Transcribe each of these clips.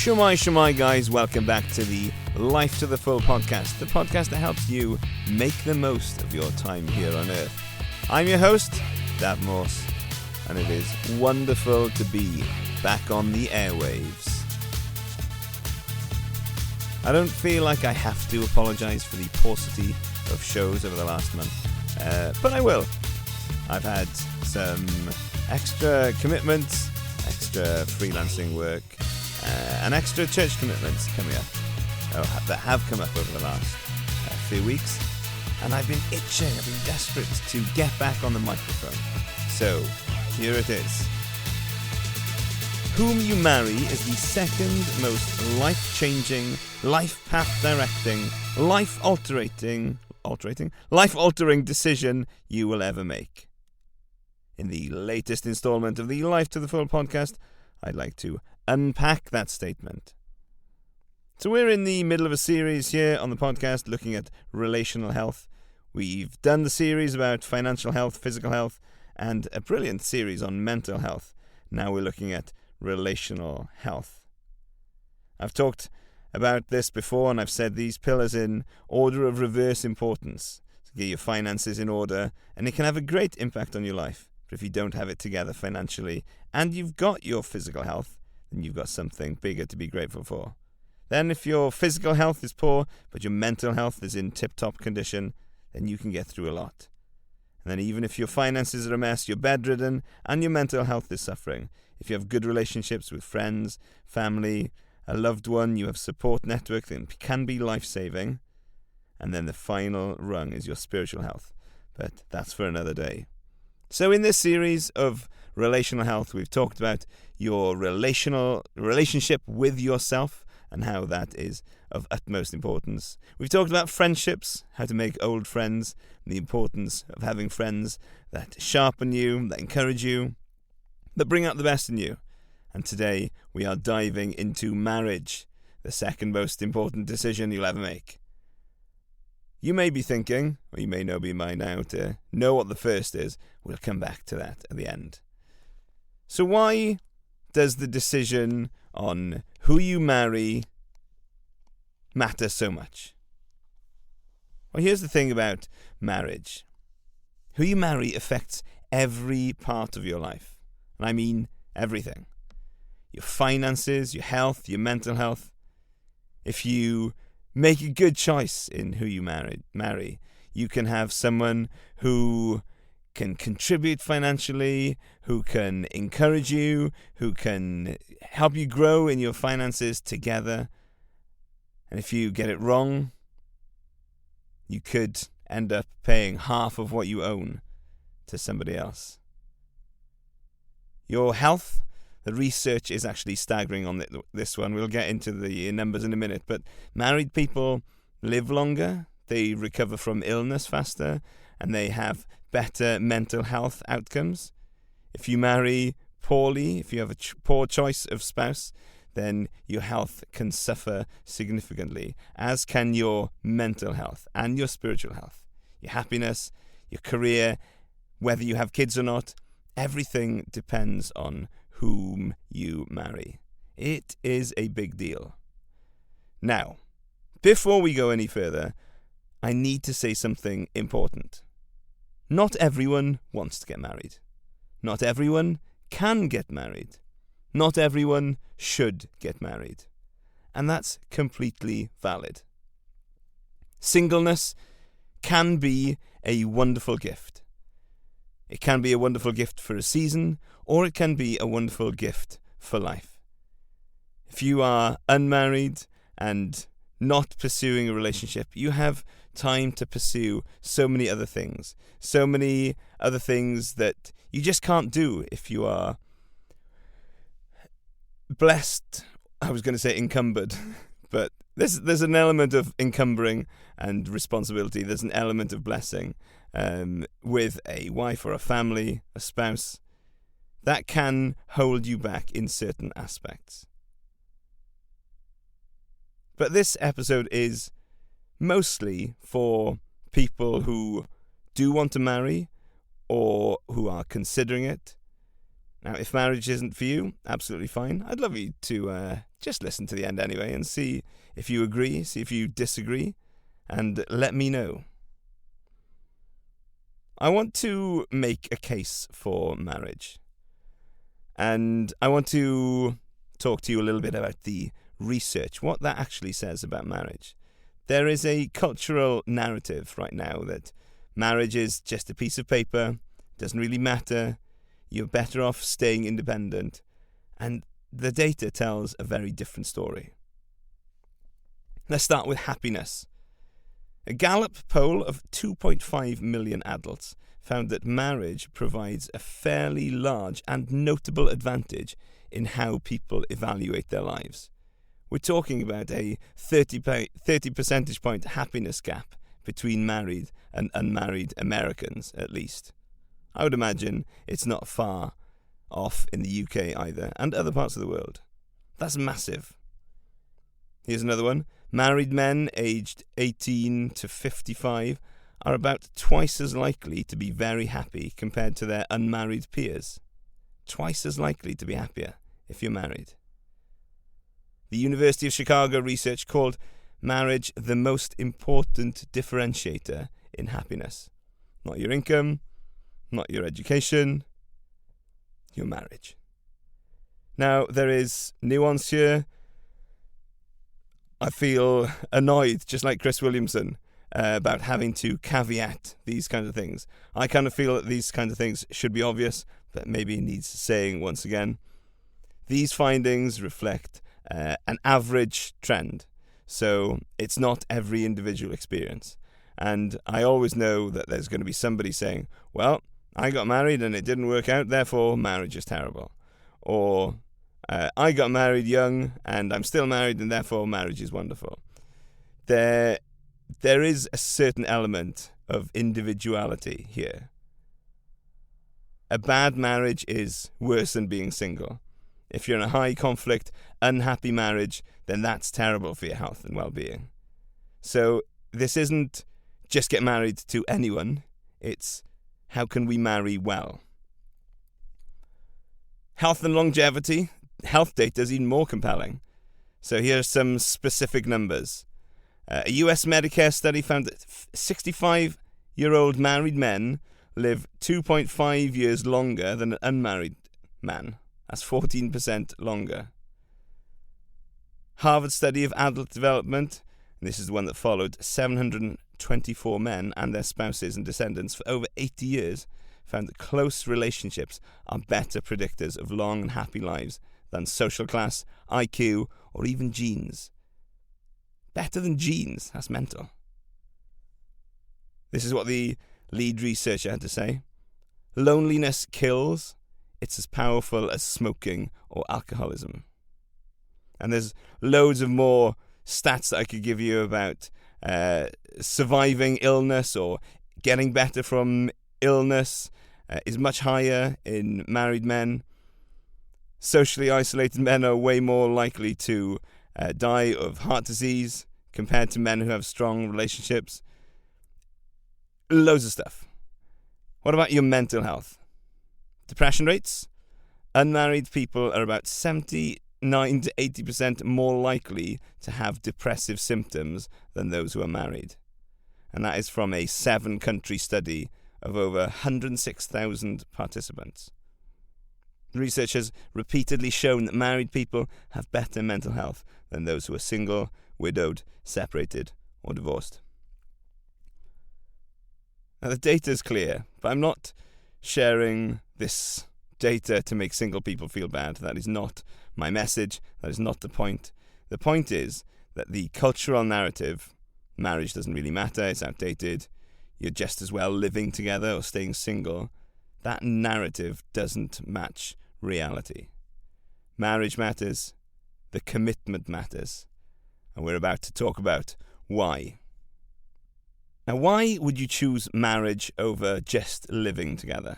Shomai guys, welcome back to the Life to the Full podcast, the podcast that helps you make the most of your time here on Earth. I'm your host, Dav Morse, and it is wonderful to be back on the airwaves. I don't feel like I have to apologise for the paucity of shows over the last month, but I will. I've had some extra commitments, extra freelancing work, and extra church commitments coming up, that have come up over the last few weeks, and I've been itching, I've been desperate to get back on the microphone. So, here it is. Whom You Marry is the second most life-changing, life-path-directing, life-altering decision you will ever make. In the latest installment of the Life to the Full podcast, I'd like to unpack that statement. So we're in the middle of a series here on the podcast looking at relational health. We've done the series about financial health, physical health, and a brilliant series on mental health. Now we're looking at relational health. I've talked about this before, and I've said these pillars in order of reverse importance. So get your finances in order, and it can have a great impact on your life. But if you don't have it together financially, and you've got your physical health, then you've got something bigger to be grateful for. Then if your physical health is poor, but your mental health is in tip-top condition, then you can get through a lot. And then even if your finances are a mess, you're bedridden, and your mental health is suffering, if you have good relationships with friends, family, a loved one, you have support network that can be life-saving. And then the final rung is your spiritual health. But that's for another day. So in this series of relational health, we've talked about your relationship with yourself and how that is of utmost importance. We've talked about friendships, how to make old friends, and the importance of having friends that sharpen you, that encourage you, that bring out the best in you. And today we are diving into marriage, the second most important decision you'll ever make. You may be thinking, or you may be by now to know what the first is. We'll come back to that at the end. So why does the decision on who you marry matter so much? Well, here's the thing about marriage. Who you marry affects every part of your life. And I mean everything. Your finances, your health, your mental health. If you make a good choice in who you marry, you can have someone who can contribute financially, who can encourage you, who can help you grow in your finances together. And if you get it wrong, you could end up paying half of what you own to somebody else. Your health, the research is actually staggering on this one. We'll get into the numbers in a minute, but married people live longer, they recover from illness faster, and they have better mental health outcomes. If you marry poorly, if you have a poor choice of spouse, then your health can suffer significantly, as can your mental health and your spiritual health. Your happiness, your career, whether you have kids or not, everything depends on whom you marry. It is a big deal. Now, before we go any further, I need to say something important. Not everyone wants to get married. Not everyone can get married. Not everyone should get married. And that's completely valid. Singleness can be a wonderful gift. It can be a wonderful gift for a season, or it can be a wonderful gift for life. If you are unmarried and not pursuing a relationship, you have time to pursue so many other things that you just can't do if you are blessed. I was going to say encumbered, but there's an element of encumbering and responsibility. There's an element of blessing with a wife or a family, a spouse, that can hold you back in certain aspects. But this episode is mostly for people who do want to marry or who are considering it, Now, if marriage isn't for you, absolutely fine. I'd love you to just listen to the end anyway and see if you agree, see if you disagree, and let me know. I want to make a case for marriage. And I want to talk to you a little bit about the research, what that actually says about marriage. There is a cultural narrative right now that marriage is just a piece of paper, doesn't really matter, you're better off staying independent, and the data tells a very different story. Let's start with happiness. A Gallup poll of 2.5 million adults found that marriage provides a fairly large and notable advantage in how people evaluate their lives. We're talking about a 30 percentage point happiness gap between married and unmarried Americans, at least. I would imagine it's not far off in the UK either, and other parts of the world. That's massive. Here's another one. Married men aged 18 to 55 are about twice as likely to be very happy compared to their unmarried peers. Twice as likely to be happier if you're married. The University of Chicago research called marriage the most important differentiator in happiness. Not your income, not your education, your marriage. Now, there is nuance here. I feel annoyed, just like Chris Williamson, about having to caveat these kinds of things. I kind of feel that these kinds of things should be obvious, but maybe needs saying once again. These findings reflect an average trend, so it's not every individual experience. And I always know that there's going to be somebody saying, well, I got married and it didn't work out, therefore marriage is terrible. Or I got married young and I'm still married and therefore marriage is wonderful. There is a certain element of individuality here. A bad marriage is worse than being single. If you're in a high conflict, unhappy marriage, then that's terrible for your health and well-being. So this isn't just get married to anyone, it's how can we marry well? Health and longevity, health data is even more compelling. So here are some specific numbers. A US Medicare study found that 65-year-old married men live 2.5 years longer than an unmarried man. That's 14% longer. Harvard study of adult development, and this is the one that followed 724 men and their spouses and descendants for over 80 years, found that close relationships are better predictors of long and happy lives than social class, IQ, or even genes. Better than genes, that's mental. This is what the lead researcher had to say. Loneliness kills. It's as powerful as smoking or alcoholism. And there's loads of more stats that I could give you about surviving illness or getting better from illness is much higher in married men. Socially isolated men are way more likely to die of heart disease compared to men who have strong relationships. Loads of stuff. What about your mental health? Depression rates? Unmarried people are about 79 to 80% more likely to have depressive symptoms than those who are married. And that is from a 7-country study of over 106,000 participants. Research has repeatedly shown that married people have better mental health than those who are single, widowed, separated, or divorced. Now, the data is clear, but I'm not sharing this data to make single people feel bad. That is not my message. That is not the point. The point is that the cultural narrative, marriage doesn't really matter, it's outdated, you're just as well living together or staying single, that narrative doesn't match reality. Marriage matters, the commitment matters, and we're about to talk about why. Now, why would you choose marriage over just living together?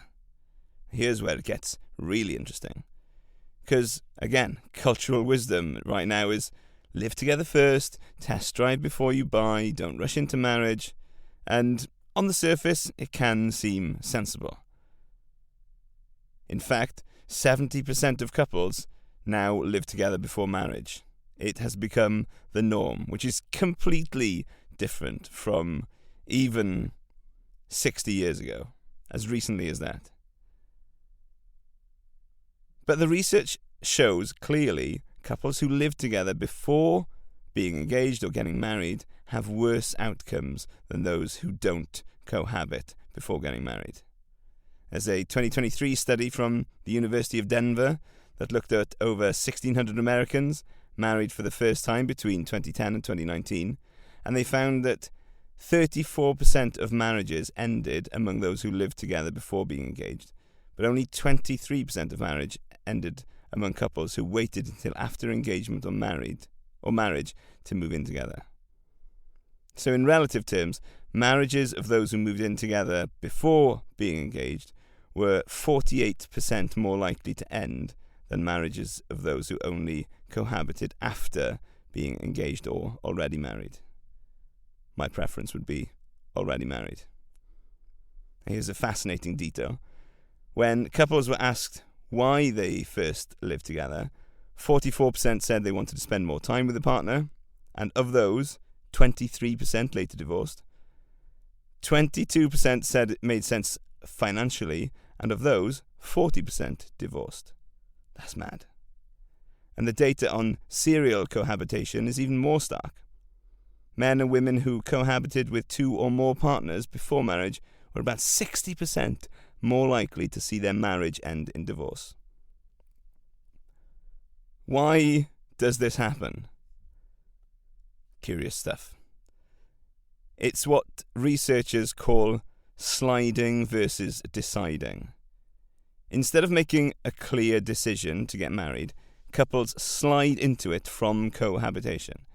Here's where it gets really interesting. Because, again, cultural wisdom right now is live together first, test drive before you buy, don't rush into marriage, and on the surface, it can seem sensible. In fact, 70% of couples now live together before marriage. It has become the norm, which is completely different from even 60 years ago, as recently as that. But the research shows clearly couples who live together before being engaged or getting married have worse outcomes than those who don't cohabit before getting married. There's a 2023 study from the University of Denver that looked at over 1,600 Americans married for the first time between 2010 and 2019, and they found that 34% of marriages ended among those who lived together before being engaged, but only 23% of marriage ended among couples who waited until after engagement or marriage to move in together. So in relative terms, marriages of those who moved in together before being engaged were 48% more likely to end than marriages of those who only cohabited after being engaged or already married. My preference would be already married. Here's a fascinating detail. When couples were asked why they first lived together, 44% said they wanted to spend more time with the partner, and of those, 23% later divorced. 22% said it made sense financially, and of those, 40% divorced. That's mad. And the data on serial cohabitation is even more stark. Men and women who cohabited with 2 or more partners before marriage were about 60% more likely to see their marriage end in divorce. Why does this happen? Curious stuff. It's what researchers call sliding versus deciding. Instead of making a clear decision to get married, couples slide into it from cohabitation.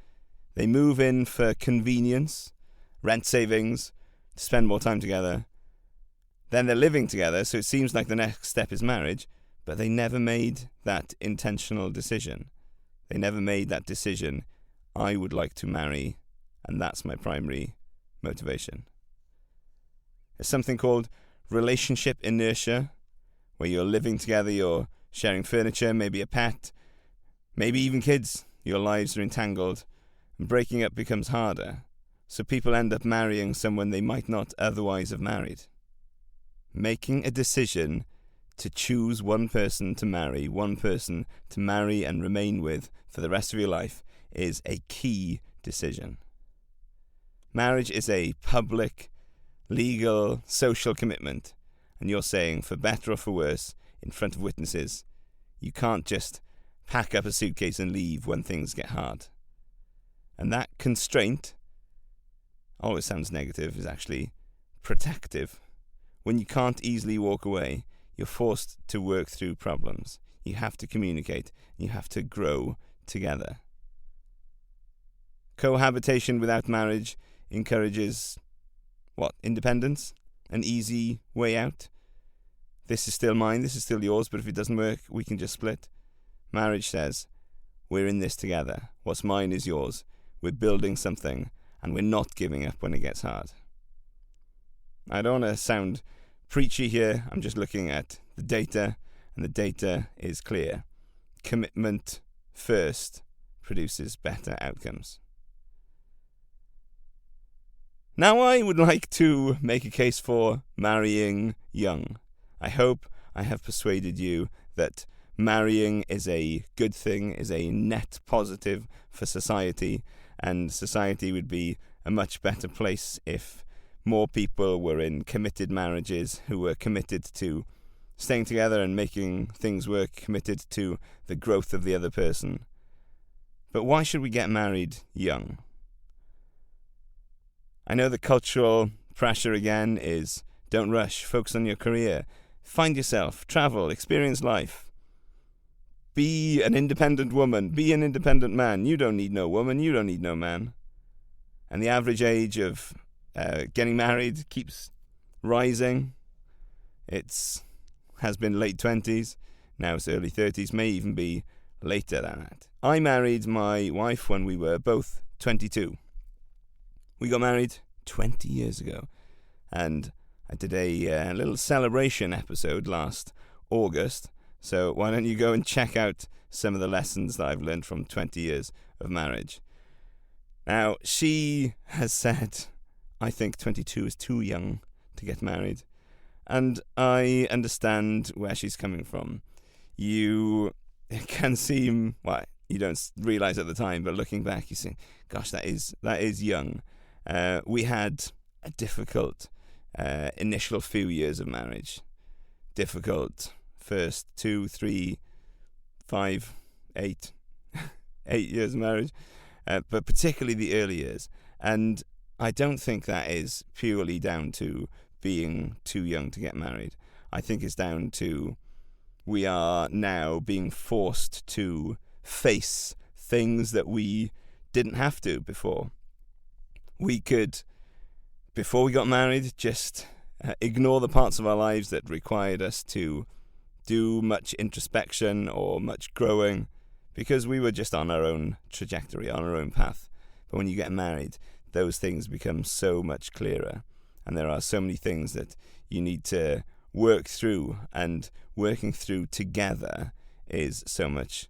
They move in for convenience, rent savings, to spend more time together. Then they're living together, so it seems like the next step is marriage, but they never made that intentional decision. They never made that decision, I would like to marry, and that's my primary motivation. There's something called relationship inertia, where you're living together, you're sharing furniture, maybe a pet, maybe even kids. Your lives are entangled, and breaking up becomes harder, so people end up marrying someone they might not otherwise have married. Making a decision to choose one person to marry and remain with for the rest of your life is a key decision. Marriage is a public, legal, social commitment, and you're saying, for better or for worse, in front of witnesses, you can't just pack up a suitcase and leave when things get hard. And that constraint, always sounds negative, is actually protective. When you can't easily walk away, you're forced to work through problems. You have to communicate. You have to grow together. Cohabitation without marriage encourages, independence? An easy way out? This is still mine, this is still yours, but if it doesn't work, we can just split. Marriage says, we're in this together. What's mine is yours. We're building something, and we're not giving up when it gets hard. I don't want to sound preachy here. I'm just looking at the data, and the data is clear. Commitment first produces better outcomes. Now I would like to make a case for marrying young. I hope I have persuaded you that marrying is a good thing, is a net positive for society, and society would be a much better place if more people were in committed marriages who were committed to staying together and making things work, committed to the growth of the other person. But why should we get married young? I know the cultural pressure again is don't rush, focus on your career, find yourself, travel, experience life. Be an independent woman, be an independent man. You don't need no woman, you don't need no man. And the average age of getting married keeps rising. It has been late 20s, now it's early 30s, may even be later than that. I married my wife when we were both 22. We got married 20 years ago, and I did a little celebration episode last August So why don't you go and check out some of the lessons that I've learned from 20 years of marriage. Now, she has said, I think 22 is too young to get married. And I understand where she's coming from. It can seem, well, you don't realise at the time, but looking back, you think, gosh, that is young. We had a difficult initial few years of marriage. Difficult first 2, 3, 5, 8 years of marriage, but particularly the early years. And I don't think that is purely down to being too young to get married. I think it's down to we are now being forced to face things that we didn't have to before. We could, before we got married, just ignore the parts of our lives that required us to do much introspection or much growing, because we were just on our own trajectory, on our own path. But when you get married, those things become so much clearer, and there are so many things that you need to work through, and working through together is so much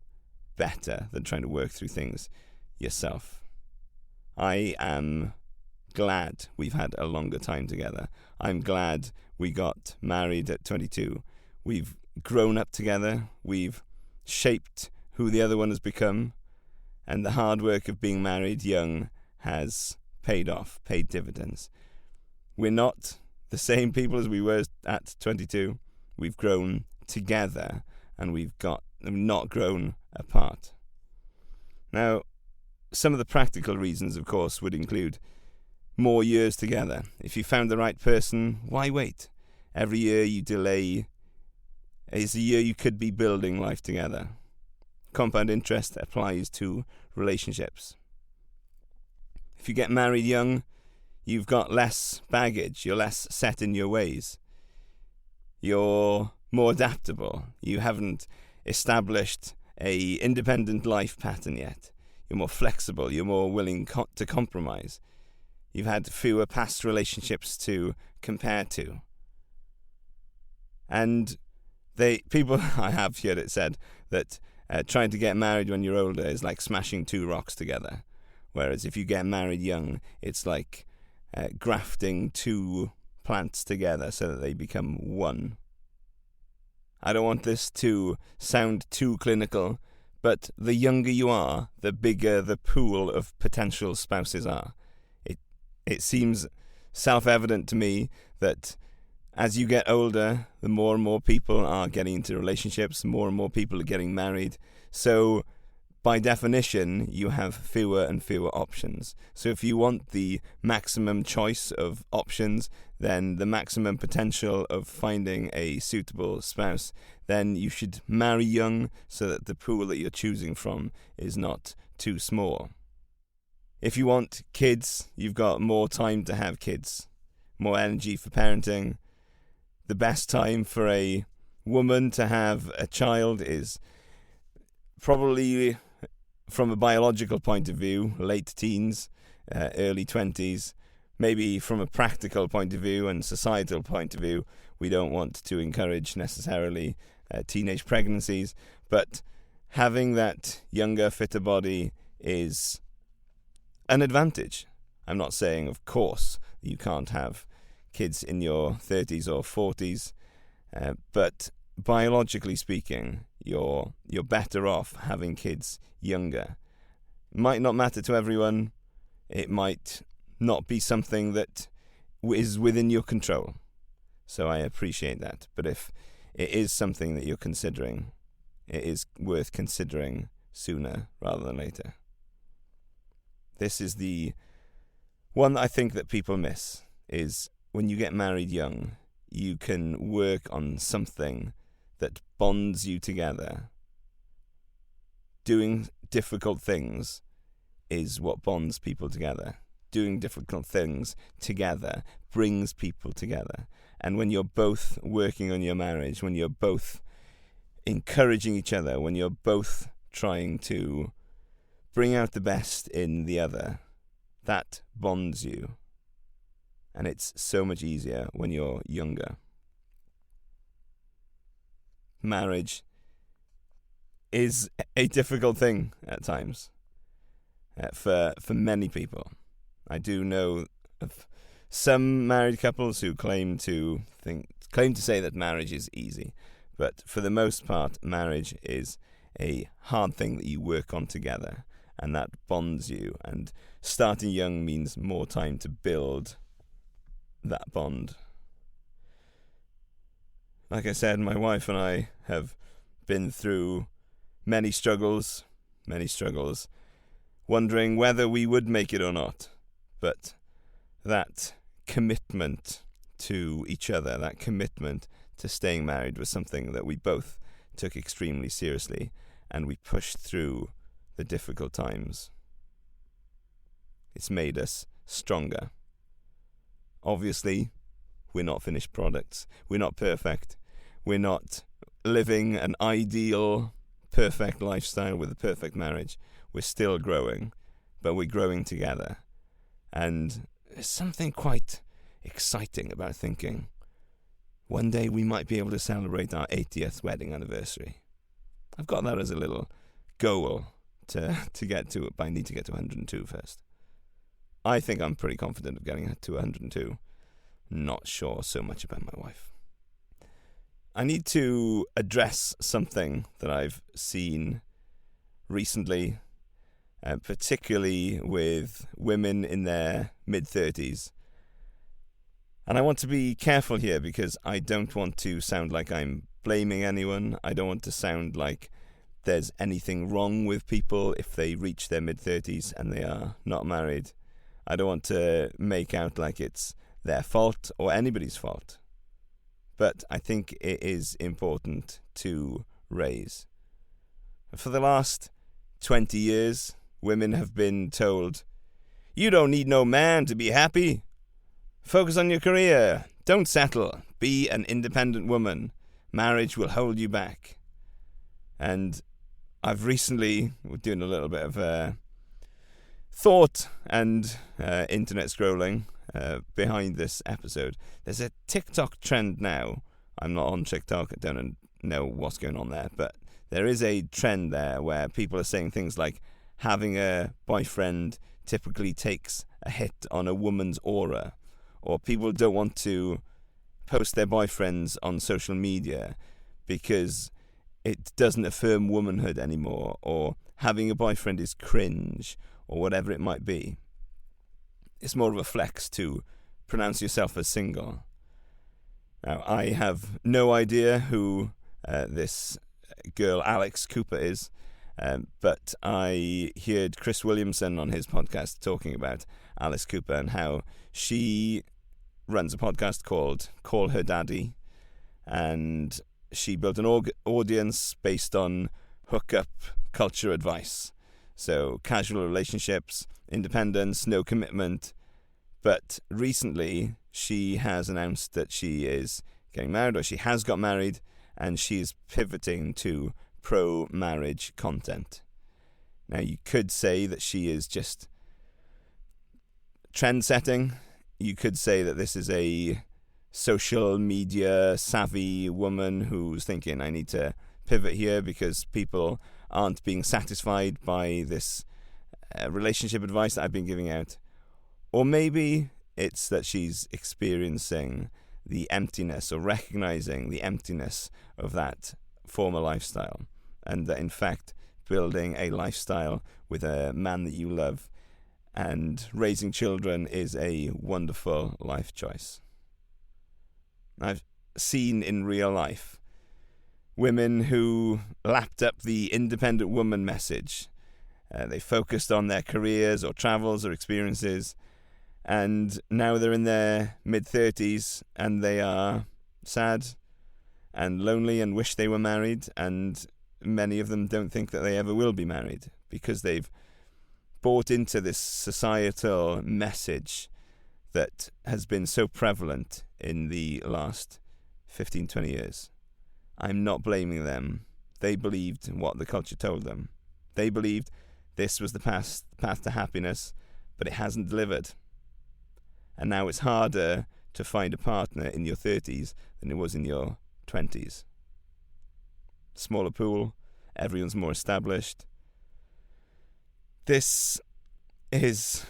better than trying to work through things yourself. I am glad we've had a longer time together. I'm glad we got married at 22. We've grown up together. We've shaped who the other one has become. And the hard work of being married young has paid dividends. We're not the same people as we were at 22. We've grown together, and we've not grown apart. Now, some of the practical reasons, of course, would include more years together. If you found the right person, why wait? Every year you delay is a year you could be building life together. Compound interest applies to relationships. If you get married young, you've got less baggage. You're less set in your ways. You're more adaptable. You haven't established a independent life pattern yet. You're more flexible. You're more willing to compromise. You've had fewer past relationships to compare to. And people I have heard it said that trying to get married when you're older is like smashing two rocks together. Whereas if you get married young, it's like grafting two plants together so that they become one. I don't want this to sound too clinical, but the younger you are, the bigger the pool of potential spouses are. It seems self-evident to me that as you get older, the more and more people are getting into relationships, more and more people are getting married. So by definition, you have fewer and fewer options. So if you want the maximum choice of options, then the maximum potential of finding a suitable spouse, then you should marry young so that the pool that you're choosing from is not too small. If you want kids, you've got more time to have kids, more energy for parenting. The best time for a woman to have a child is probably, from a biological point of view, late teens, early 20s. Maybe from a practical point of view and societal point of view, we don't want to encourage necessarily teenage pregnancies, but having that younger, fitter body is an advantage. I'm not saying, of course, you can't have kids in your 30s or 40s, but biologically speaking, you're better off having kids younger. It might not matter to everyone. It might not be something that is within your control. So I appreciate that. But if it is something that you're considering, it is worth considering sooner rather than later. This is the one that I think that people miss, is when you get married young, you can work on something that bonds you together. Doing difficult things is what bonds people together. Doing difficult things together brings people together. And when you're both working on your marriage, when you're both encouraging each other, when you're both trying to bring out the best in the other, that bonds you. And it's so much easier when you're younger. Marriage is a difficult thing at times for many people. I do know of some married couples who claim to say that marriage is easy, but for the most part, marriage is a hard thing that you work on together, and that bonds you. And starting young means more time to build that bond. Like I said, my wife and I have been through many struggles, wondering whether we would make it or not. But that commitment to each other, that commitment to staying married, was something that we both took extremely seriously, and we pushed through the difficult times. It's made us stronger. Obviously, we're not finished products. We're not perfect. We're not living an ideal, perfect lifestyle with a perfect marriage. We're still growing, but we're growing together. And there's something quite exciting about thinking one day we might be able to celebrate our 80th wedding anniversary. I've got that as a little goal to get to, but I need to get to 102 first. I think I'm pretty confident of getting to 102. Not sure so much about my wife. I need to address something that I've seen recently, particularly with women in their mid-30s. And I want to be careful here because I don't want to sound like I'm blaming anyone. I don't want to sound like there's anything wrong with people if they reach their mid-30s and they are not married. I don't want to make out like it's their fault or anybody's fault. But I think it is important to raise. For the last 20 years, women have been told, "You don't need no man to be happy. Focus on your career. Don't settle. Be an independent woman. Marriage will hold you back." And I've recently, we're doing a little bit of thought and internet scrolling behind this episode. There's a TikTok trend now. I'm not on TikTok. I don't know what's going on there, but there is a trend there where people are saying things like having a boyfriend typically takes a hit on a woman's aura, or people don't want to post their boyfriends on social media because it doesn't affirm womanhood anymore, or having a boyfriend is cringe, or whatever it might be. It's more of a flex to pronounce yourself as single. Now, I have no idea who this girl Alex Cooper is, but I heard Chris Williamson on his podcast talking about Alice Cooper and how she runs a podcast called Call Her Daddy, and she built an audience based on hookup culture advice. So casual relationships, independence, no commitment. But recently she has announced that she is getting married, or she has got married, and she is pivoting to pro-marriage content. Now, you could say that she is just trend-setting. You could say that this is a social media savvy woman who's thinking, I need to pivot here because people aren't being satisfied by this relationship advice that I've been giving out. Or maybe it's that she's experiencing the emptiness, or recognizing the emptiness of that former lifestyle, and that in fact building a lifestyle with a man that you love and raising children is a wonderful life choice. I've seen in real life women who lapped up the independent woman message. They focused on their careers or travels or experiences, and now they're in their mid-30s and they are sad and lonely and wish they were married, and many of them don't think that they ever will be married because they've bought into this societal message that has been so prevalent in the last 15, 20 years. I'm not blaming them. They believed what the culture told them. They believed this was the path to happiness, but it hasn't delivered. And now it's harder to find a partner in your 30s than it was in your 20s. Smaller pool, everyone's more established. This is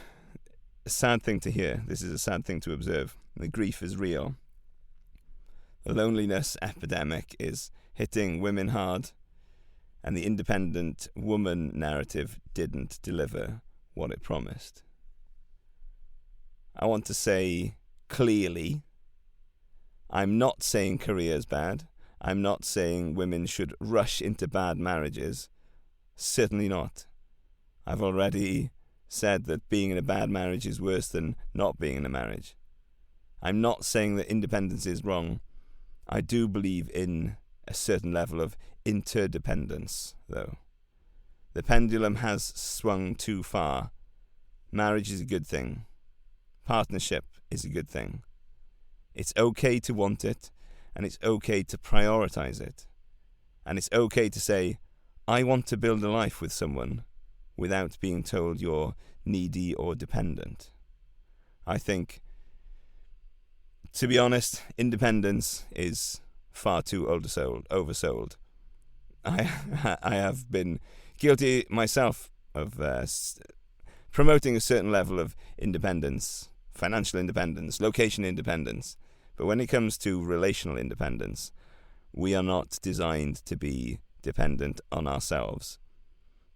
a sad thing to hear. This is a sad thing to observe. The grief is real. The loneliness epidemic is hitting women hard, and the independent woman narrative didn't deliver what it promised. I want to say clearly, I'm not saying career is bad. I'm not saying women should rush into bad marriages. Certainly not. I've already said that being in a bad marriage is worse than not being in a marriage. I'm not saying that independence is wrong. I do believe in a certain level of interdependence, though. The pendulum has swung too far. Marriage is a good thing. Partnership is a good thing. It's okay to want it, and it's okay to prioritize it. And it's okay to say, I want to build a life with someone, without being told you're needy or dependent. I think, to be honest, independence is far too oversold. I have been guilty myself of promoting a certain level of independence, financial independence, location independence. But when it comes to relational independence, we are not designed to be dependent on ourselves.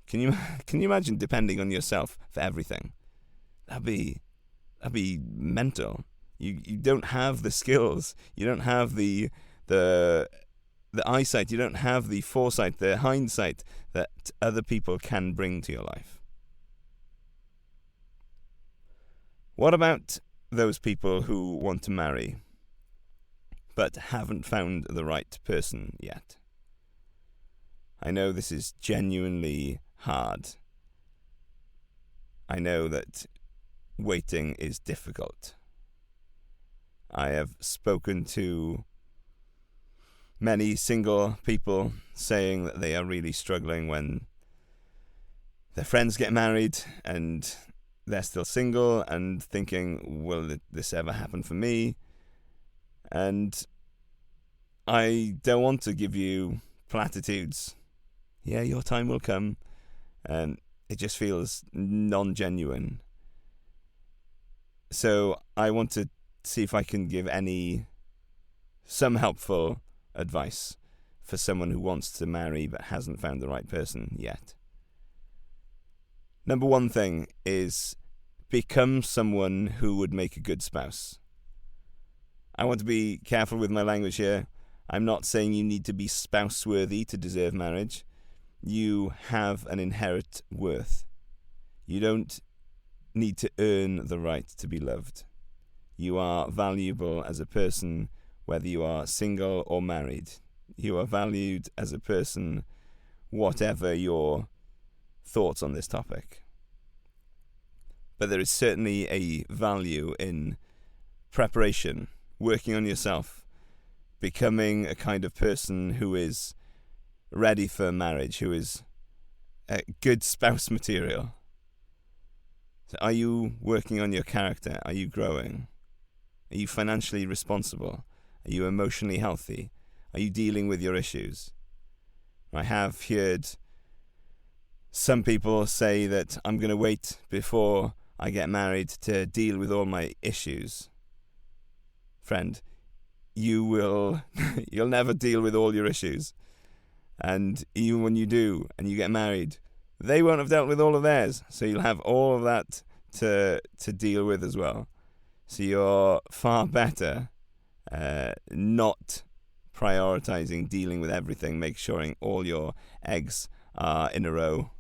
Can you imagine depending on yourself for everything? That'd be mental. You don't have the skills. You don't have the eyesight. You don't have the foresight, the hindsight that other people can bring to your life. What about those people who want to marry but haven't found the right person yet? I know this is genuinely hard. I know that waiting is difficult. I have spoken to many single people saying that they are really struggling when their friends get married and they're still single and thinking, will this ever happen for me? And I don't want to give you platitudes. Yeah, your time will come. And it just feels non-genuine. So I want to see if I can give some helpful advice for someone who wants to marry but hasn't found the right person yet. Number one thing is become someone who would make a good spouse. I want to be careful with my language here. I'm not saying you need to be spouse-worthy to deserve marriage. You have an inherent worth. You don't need to earn the right to be loved. You are valuable as a person, whether you are single or married. You are valued as a person, whatever your thoughts on this topic. But there is certainly a value in preparation, working on yourself, becoming a kind of person who is ready for marriage, who is a good spouse material. So are you working on your character? Are you growing? Are you financially responsible? Are you emotionally healthy? Are you dealing with your issues? I have heard some people say that I'm going to wait before I get married to deal with all my issues. Friend, you'll never deal with all your issues. And even when you do and you get married, they won't have dealt with all of theirs. So you'll have all of that to deal with as well. So you're far better not prioritizing dealing with everything, make sure all your eggs are in a row.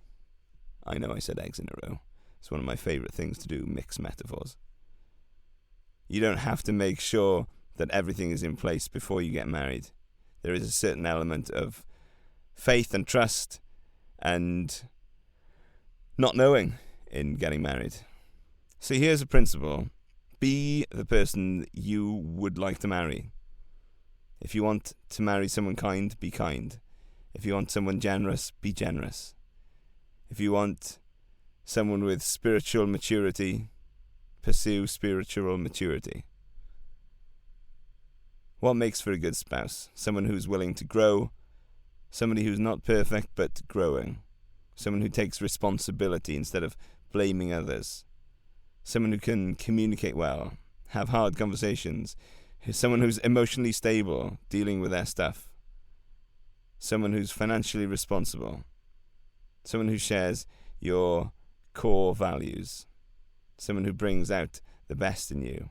I know I said eggs in a row. It's one of my favorite things to do, mix metaphors. You don't have to make sure that everything is in place before you get married. There is a certain element of faith and trust and not knowing in getting married. So here's a principle. Be the person you would like to marry. If you want to marry someone kind, be kind. If you want someone generous, be generous. If you want someone with spiritual maturity, pursue spiritual maturity. What makes for a good spouse? Someone who's willing to grow, somebody who's not perfect but growing, someone who takes responsibility instead of blaming others, someone who can communicate well, have hard conversations, someone who's emotionally stable, dealing with their stuff, someone who's financially responsible, someone who shares your core values, someone who brings out the best in you.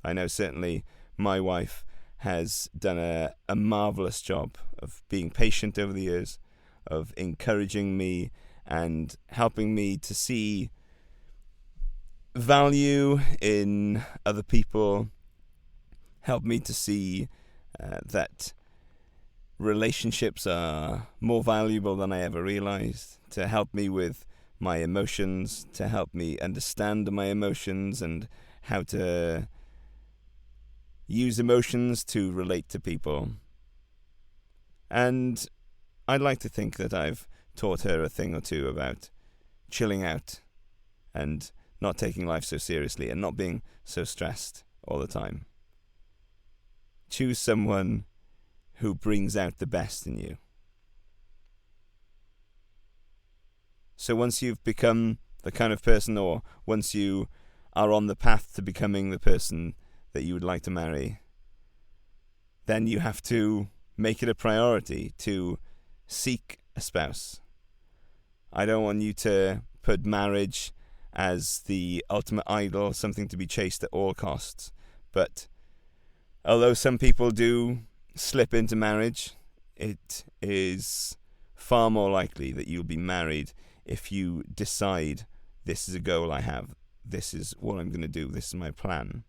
I know certainly my wife has done a marvellous job of being patient over the years, of encouraging me and helping me to see value in other people, help me to see that relationships are more valuable than I ever realized, to help me with my emotions, to help me understand my emotions and how to use emotions to relate to people. And I'd like to think that I've taught her a thing or two about chilling out and not taking life so seriously and not being so stressed all the time. Choose someone who brings out the best in you. So once you've become the kind of person, or once you are on the path to becoming the person that you would like to marry, then you have to make it a priority to seek a spouse. I don't want you to put marriage as the ultimate idol, something to be chased at all costs. But although some people do slip into marriage, it is far more likely that you'll be married if you decide, this is a goal I have, this is what I'm going to do, this is my plan.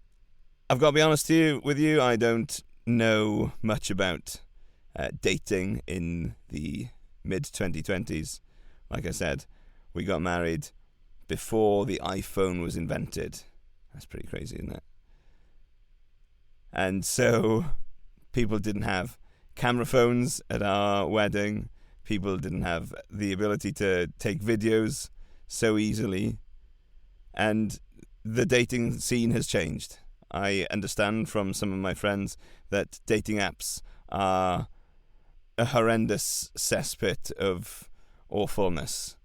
I've got to be honest with you, I don't know much about dating in the mid-2020s. Like I said, we got married before the iPhone was invented. That's pretty crazy, isn't it? And so people didn't have camera phones at our wedding. People didn't have the ability to take videos so easily. And the dating scene has changed. I understand from some of my friends that dating apps are a horrendous cesspit of awfulness.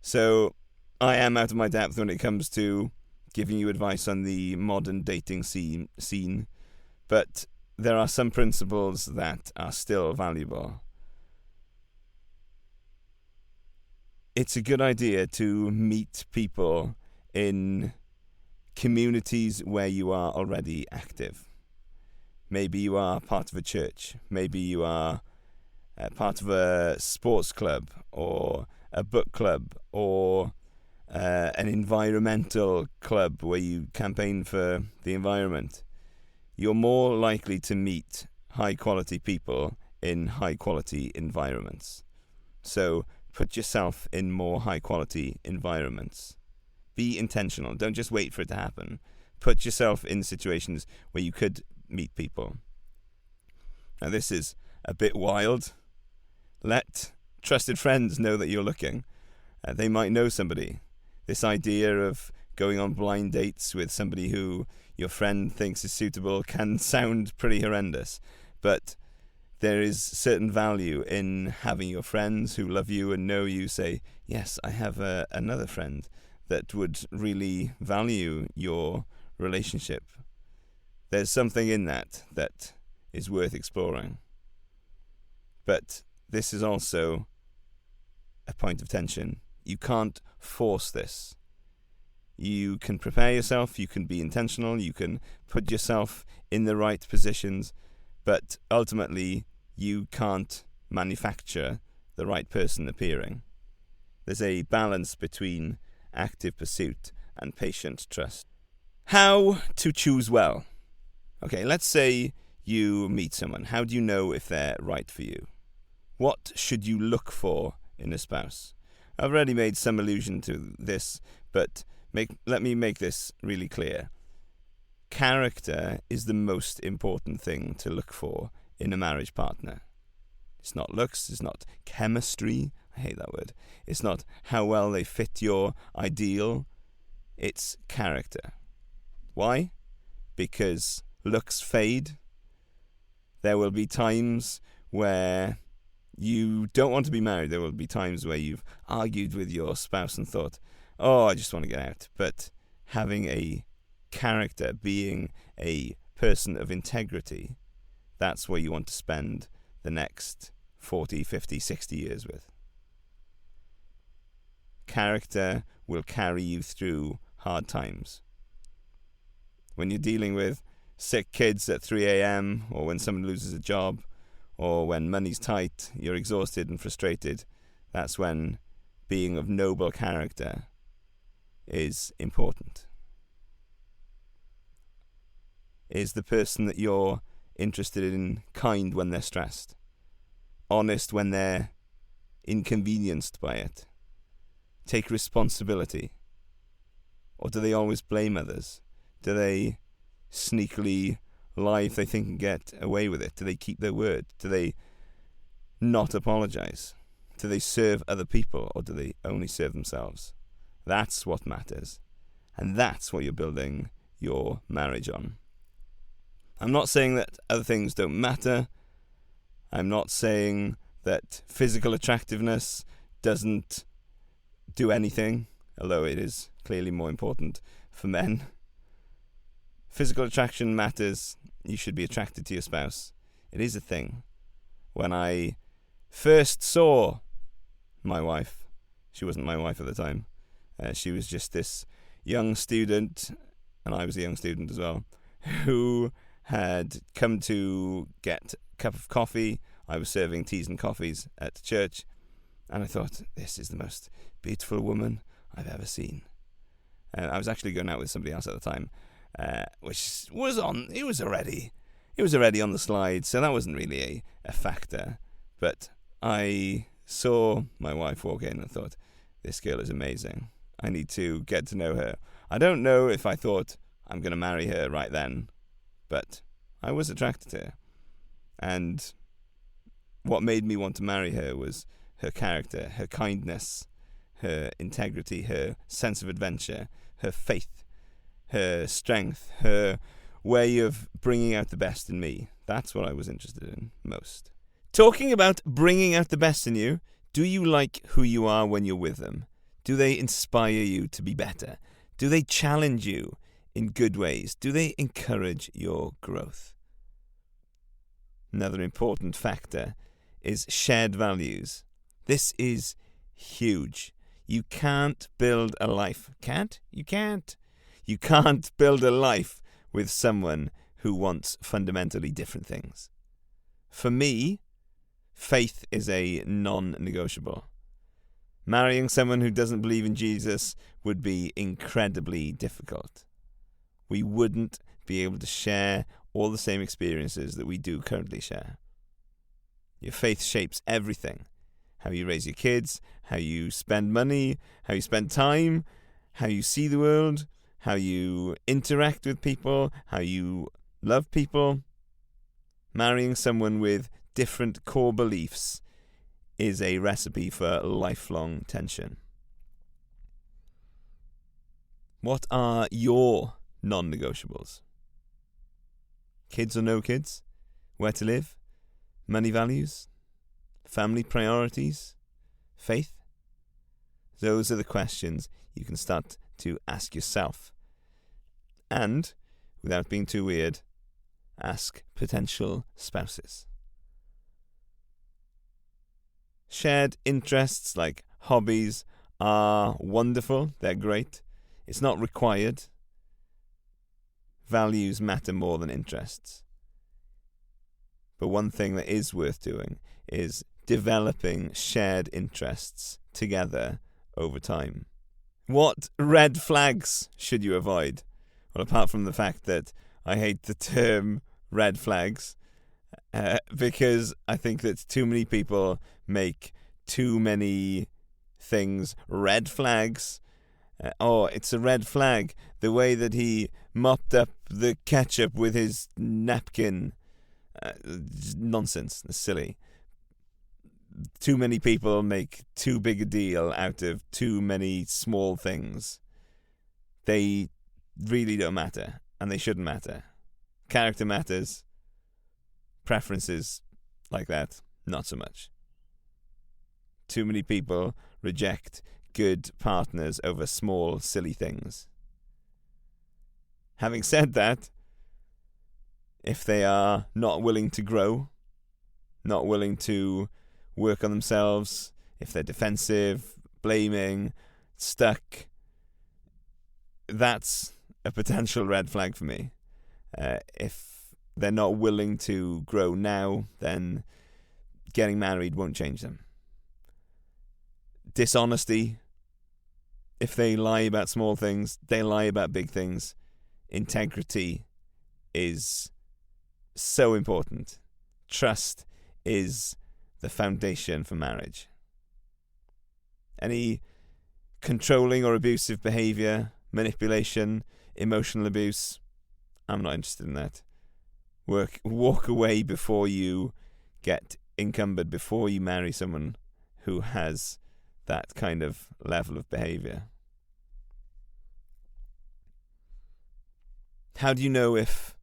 So I am out of my depth when it comes to giving you advice on the modern dating scene, but there are some principles that are still valuable. It's a good idea to meet people in communities where you are already active. Maybe you are part of a church. Maybe you are part of a sports club or a book club or an environmental club where you campaign for the environment. You're more likely to meet high-quality people in high-quality environments. So put yourself in more high-quality environments. Be intentional. Don't just wait for it to happen. Put yourself in situations where you could meet people. Now, this is a bit wild. Let trusted friends know that you're looking. They might know somebody. This idea of going on blind dates with somebody who your friend thinks is suitable can sound pretty horrendous, but there is certain value in having your friends who love you and know you say, yes, I have another friend that would really value your relationship. There's something in that is worth exploring. But this is also a point of tension. You can't force this. You can prepare yourself, you can be intentional, you can put yourself in the right positions, but ultimately you can't manufacture the right person appearing. There's a balance between active pursuit and patient trust. How to choose well? Okay, let's say you meet someone. How do you know if they're right for you? What should you look for in a spouse? I've already made some allusion to this, but let me make this really clear. Character is the most important thing to look for in a marriage partner. It's not looks, it's not chemistry, I hate that word. It's not how well they fit your ideal, it's character. Why? Because looks fade. There will be times where you don't want to be married. There will be times where you've argued with your spouse and thought, oh, I just want to get out. But having a character, being a person of integrity, that's what you want to spend the next 40, 50, 60 years with. Character will carry you through hard times. When you're dealing with sick kids at 3 a.m, or when someone loses a job, or when money's tight, you're exhausted and frustrated, that's when being of noble character is important. Is the person that you're interested in kind when they're stressed? Honest when they're inconvenienced by it? Take responsibility? Or do they always blame others? Do they sneakily lie if they think and get away with it? Do they keep their word? Do they not apologize? Do they serve other people, or do they only serve themselves? That's what matters. And that's what you're building your marriage on. I'm not saying that other things don't matter. I'm not saying that physical attractiveness doesn't do anything, although it is clearly more important for men. Physical attraction matters. You should be attracted to your spouse. It is a thing. When I first saw my wife, she wasn't my wife at the time. She was just this young student, and I was a young student as well, who had come to get a cup of coffee. I was serving teas and coffees at church, and I thought, this is the most beautiful woman I've ever seen. I was actually going out with somebody else at the time, which was already on the slide, so that wasn't really a factor. But I saw my wife walk in and thought, this girl is amazing. I need to get to know her. I don't know if I thought I'm going to marry her right then, but I was attracted to her. And what made me want to marry her was her character, her kindness, her integrity, her sense of adventure, her faith, her strength, her way of bringing out the best in me. That's what I was interested in most. Talking about bringing out the best in you, do you like who you are when you're with them? Do they inspire you to be better? Do they challenge you in good ways? Do they encourage your growth? Another important factor is shared values. This is huge. You can't build a life. Can't? You can't. You can't build a life with someone who wants fundamentally different things. For me, faith is a non-negotiable. Marrying someone who doesn't believe in Jesus would be incredibly difficult. We wouldn't be able to share all the same experiences that we do currently share. Your faith shapes everything. How you raise your kids, how you spend money, how you spend time, how you see the world, how you interact with people, how you love people. Marrying someone with different core beliefs is a recipe for lifelong tension. What are your non-negotiables? Kids or no kids? Where to live? Money values? Family priorities? Faith? Those are the questions you can start to ask yourself. And, without being too weird, ask potential spouses. Shared interests like hobbies are wonderful. They're great. It's not required. Values matter more than interests. But one thing that is worth doing is developing shared interests together over time. What red flags should you avoid? Well, apart from the fact that I hate the term red flags, because I think that too many people make too many things red flags. It's a red flag. The way that he mopped up the ketchup with his napkin. Nonsense. It's silly. Too many people make too big a deal out of too many small things. They really don't matter, and they shouldn't matter. Character matters. Preferences like that, not so much. too many people reject good partners over small, silly things. Having said that, if they are not willing to grow, not willing to work on themselves, if they're defensive, blaming, stuck, that's a potential red flag for me. If they're not willing to grow now, then getting married won't change them. Dishonesty. If they lie about small things, they lie about big things. Integrity is so important. Trust is the foundation for marriage. Any controlling or abusive behavior, manipulation, emotional abuse, I'm not interested in that. Walk away before you get encumbered, before you marry someone who has that kind of level of behavior. How do you know if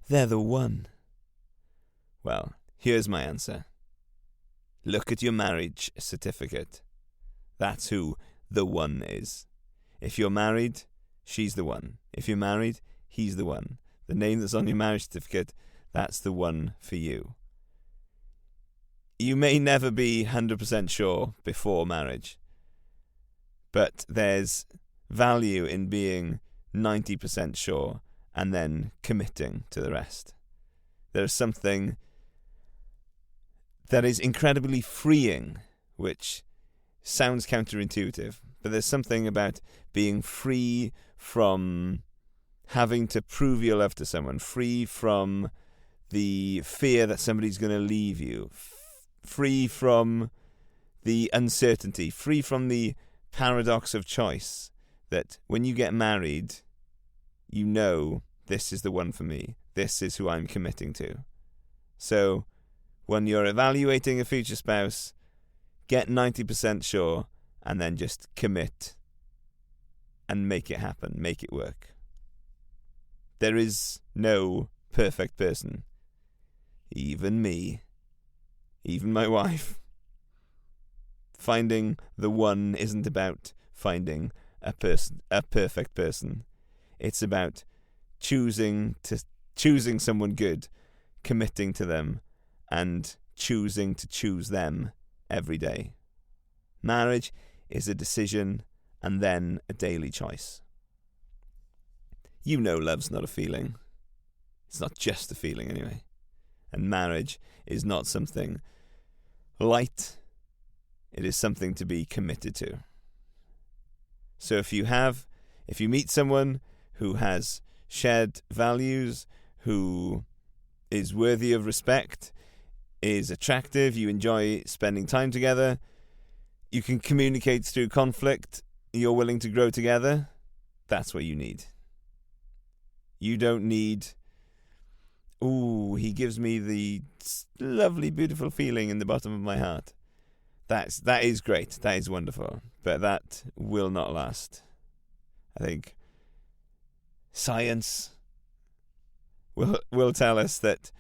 they're the one? Well, here's my answer. Look at your marriage certificate. That's who the one is. If you're married, she's the one. If you're married, he's the one. The name that's on your marriage certificate, that's the one for you. You may never be 100% sure before marriage, but there's value in being 90% sure and then committing to the rest. There's something that is incredibly freeing, which sounds counterintuitive, but there's something about being free from having to prove your love to someone, free from the fear that somebody's going to leave you, free from the uncertainty, free from the paradox of choice, that when you get married, you know this is the one for me, this is who I'm committing to. So when you're evaluating a future spouse, get 90% sure and then just commit and make it happen, make it work. There is no perfect person. Even me. Even my wife. Finding the one isn't about finding a perfect person. It's about choosing someone good, committing to them, and choosing to choose them every day. Marriage is a decision and then a daily choice. You know love's not a feeling. It's not just a feeling anyway. And marriage is not something light. It is something to be committed to. So if you meet someone who has shared values, who is worthy of respect, is attractive, you enjoy spending time together, you can communicate through conflict, you're willing to grow together, that's what you need. You don't need, he gives me the lovely, beautiful feeling in the bottom of my heart. That is great. That is wonderful. But that will not last. I think science will tell us that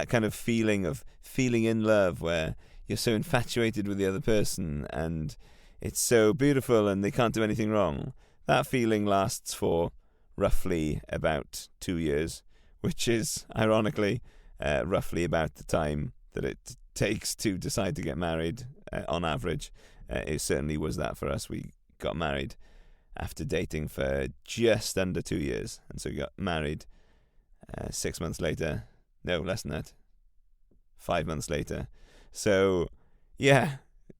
kind of feeling of feeling in love, where you're so infatuated with the other person and it's so beautiful and they can't do anything wrong, that feeling lasts for roughly about 2 years, which is, ironically, roughly about the time that it takes to decide to get married on average. It certainly was that for us. We got married after dating for just under 2 years, and so we got married 6 months later. No, less than that. 5 months later. So, yeah,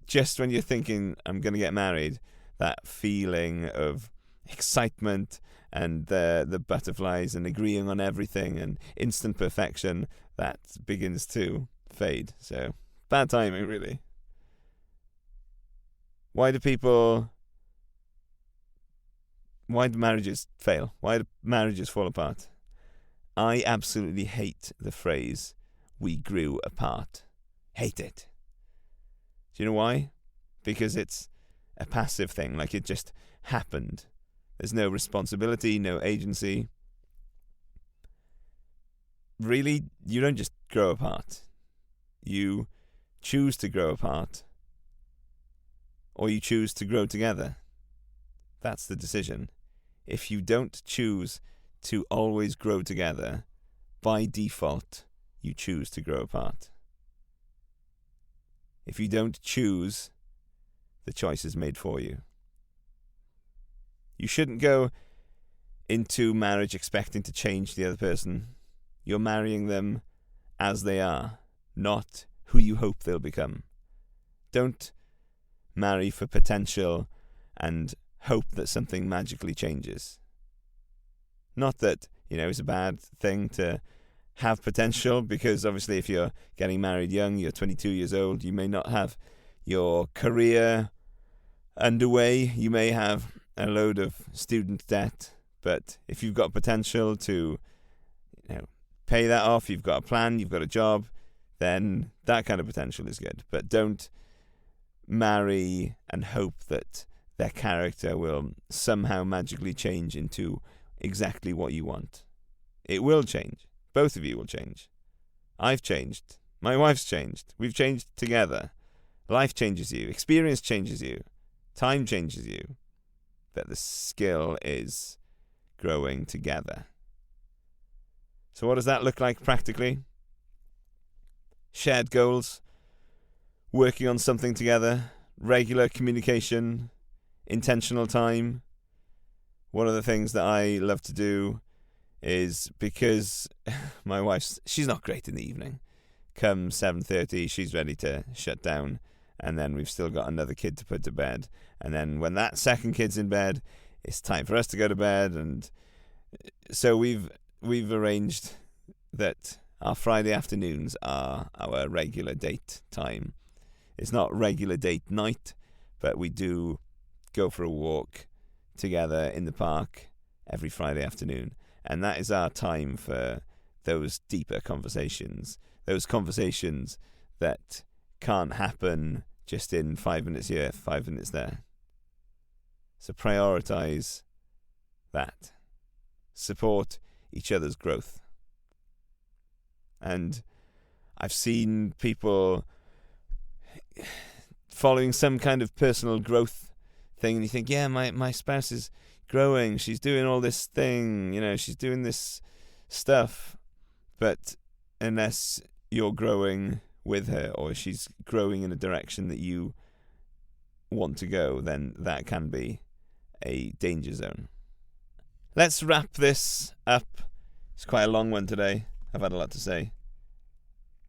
just when you're thinking, I'm going to get married, that feeling of excitement and the butterflies and agreeing on everything and instant perfection, that begins to fade. So, bad timing, really. Why do marriages fail? Why do marriages fall apart? I absolutely hate the phrase, we grew apart. Hate it. Do you know why? Because it's a passive thing, like it just happened. There's no responsibility, no agency. Really, you don't just grow apart. You choose to grow apart. or you choose to grow together. That's the decision. If you don't choose to always grow together, by default, you choose to grow apart. If you don't choose, the choice is made for you. You shouldn't go into marriage expecting to change the other person. You're marrying them as they are, not who you hope they'll become. Don't marry for potential and hope that something magically changes. Not that, it's a bad thing to have potential, because obviously if you're getting married young, you're 22 years old, you may not have your career underway, you may have a load of student debt, but if you've got potential to pay that off, you've got a plan, you've got a job, then that kind of potential is good. But don't marry and hope that their character will somehow magically change into exactly what you want. It will change. Both of you will change. I've changed. My wife's changed. We've changed together. Life changes you. Experience changes you. Time changes you. But the skill is growing together. So what does that look like practically? Shared goals, working on something together, regular communication, intentional time. One of the things that I love to do is, because my wife's, she's not great in the evening. Come 7:30, she's ready to shut down, and then we've still got another kid to put to bed. And then when that second kid's in bed, it's time for us to go to bed. And so we've arranged that our Friday afternoons are our regular date time. It's not regular date night, but we do go for a walk together in the park every Friday afternoon. And that is our time for those deeper conversations, those conversations that can't happen just in 5 minutes here, 5 minutes there. So prioritize that. Support each other's growth. And I've seen people following some kind of personal growth thing, and you think, yeah, my spouse is growing, she's doing all this thing, she's doing this stuff. But unless you're growing with her, or she's growing in a direction that you want to go, then that can be a danger zone. Let's wrap this up. It's quite a long one today. I've had a lot to say.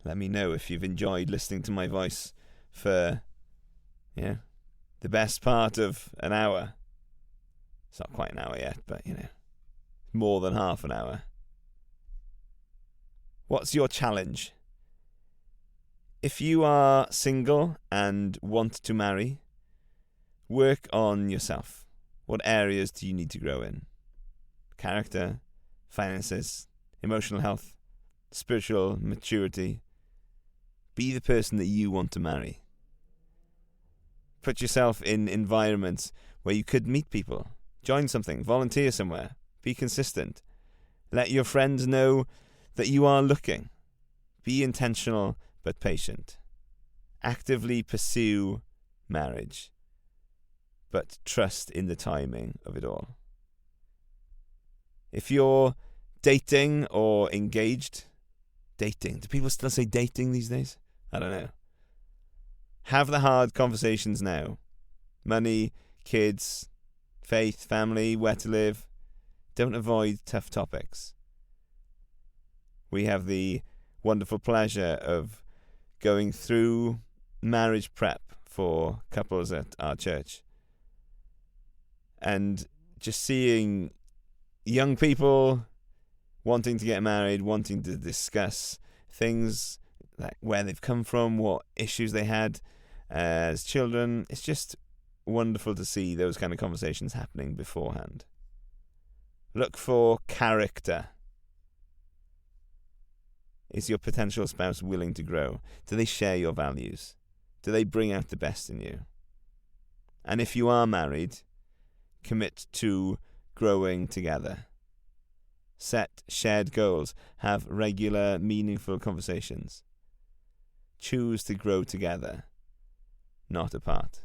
Let me know if you've enjoyed listening to my voice for, the best part of an hour. It's not quite an hour yet, but, more than half an hour. What's your challenge? If you are single and want to marry, work on yourself. What areas do you need to grow in? Character, finances, emotional health, spiritual maturity. Be the person that you want to marry. Put yourself in environments where you could meet people. Join something, volunteer somewhere. Be consistent. Let your friends know that you are looking. Be intentional but patient. Actively pursue marriage, but trust in the timing of it all. If you're dating or engaged, dating. Do people still say dating these days? I don't know. Have the hard conversations now. Money, kids, faith, family, where to live. Don't avoid tough topics. We have the wonderful pleasure of going through marriage prep for couples at our church. And just seeing young people wanting to get married, wanting to discuss things like where they've come from, what issues they had as children. It's just wonderful to see those kind of conversations happening beforehand. Look for character. Is your potential spouse willing to grow? Do they share your values? Do they bring out the best in you? And if you are married, commit to growing together. Set shared goals. Have regular, meaningful conversations. Choose to grow together, not apart.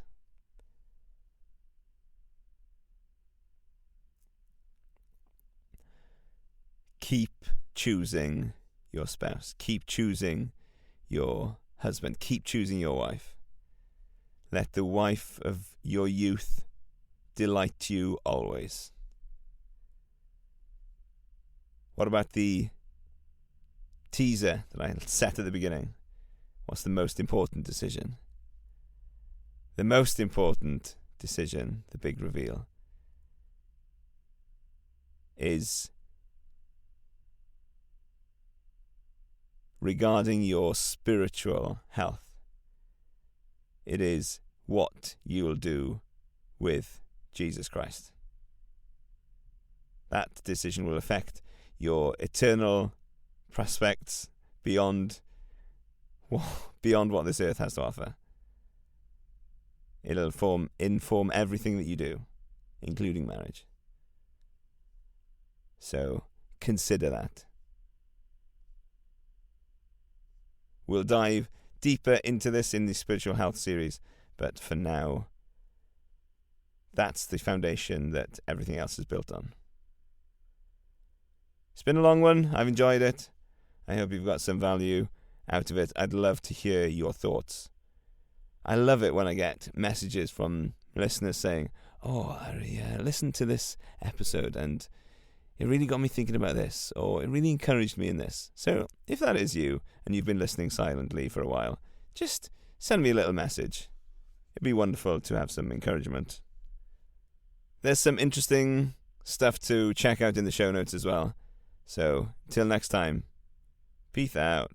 keep choosing your spouse. Keep choosing your husband. Keep choosing your wife. Let the wife of your youth delight you always. What about the teaser that I set at the beginning? What's the most important decision? The most important decision, the big reveal, is regarding your spiritual health. It is what you will do with Jesus Christ. That decision will affect your eternal prospects beyond what this earth has to offer. It'll inform everything that you do, including marriage. So consider that. We'll dive deeper into this in the spiritual health series, but for now, that's the foundation that everything else is built on. It's been a long one. I've enjoyed it. I hope you've got some value out of it. I'd love to hear your thoughts. I love it when I get messages from listeners saying, "Oh, I listened to this episode and it really got me thinking about this," or "it really encouraged me in this." So if that is you and you've been listening silently for a while, just send me a little message. It'd be wonderful to have some encouragement. There's some interesting stuff to check out in the show notes as well. So till next time, peace out.